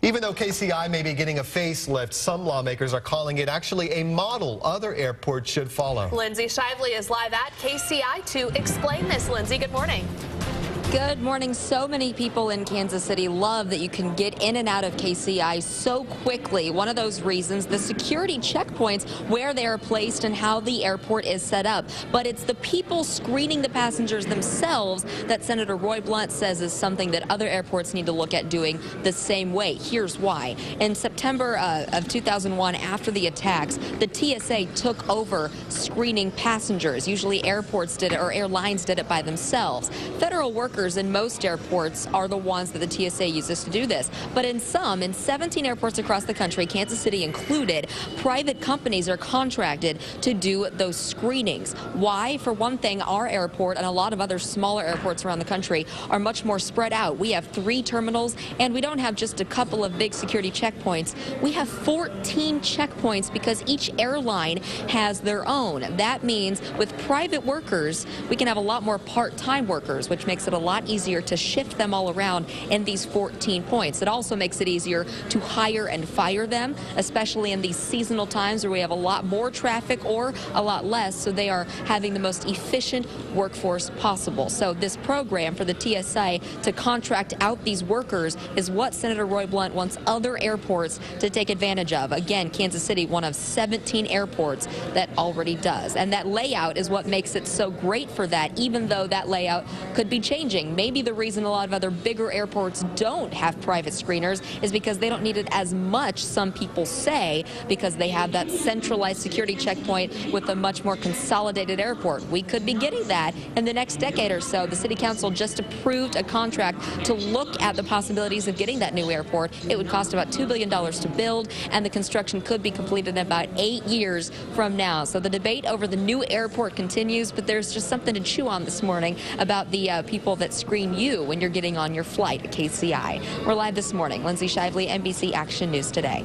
Even though KCI may be getting a facelift, some lawmakers are calling it actually a model other airports should follow. Lindsay Shively is live at KCI to explain this. Lindsay, good morning. Good morning. So many people in Kansas City love that you can get in and out of KCI so quickly. One of those reasons, the security checkpoints, where they are placed and how the airport is set up. But it's the people screening the passengers themselves that Senator Roy Blunt says is something that other airports need to look at doing the same way. Here's why. In September of 2001, after the attacks, the TSA took over screening passengers. Usually airports did it, or airlines did it by themselves. Federal workers in most airports are the ones that the TSA uses to do this. But in 17 airports across the country, Kansas City included, private companies are contracted to do those screenings. Why? For one thing, our airport and a lot of other smaller airports around the country are much more spread out. We have 3 terminals, and we don't have just a couple of big security checkpoints. We have 14 checkpoints because each airline has their own. That means with private workers, we can have a lot more part-time workers, which makes it a lot easier to shift them all around in these 14 points. It also makes it easier to hire and fire them, especially in these seasonal times where we have a lot more traffic or a lot less, so they are having the most efficient workforce possible. So this program for the TSA to contract out these workers is what Senator Roy Blunt wants other airports to take advantage of. Again, Kansas City, one of 17 airports that already does. And that layout is what makes it so great for that, even though that layout could be changing. Maybe the reason a lot of other bigger airports don't have private screeners is because they don't need it as much, some people say, because they have that centralized security checkpoint with a much more consolidated airport. We could be getting that in the next decade or so. The City Council just approved a contract to look at the possibilities of getting that new airport. It would cost about $2 billion to build, and the construction could be completed in about 8 years from now. So the debate over the new airport continues, but there's just something to chew on this morning about the people that screen you when you're getting on your flight at KCI. We're live this morning. Lindsay Shively, NBC Action News Today.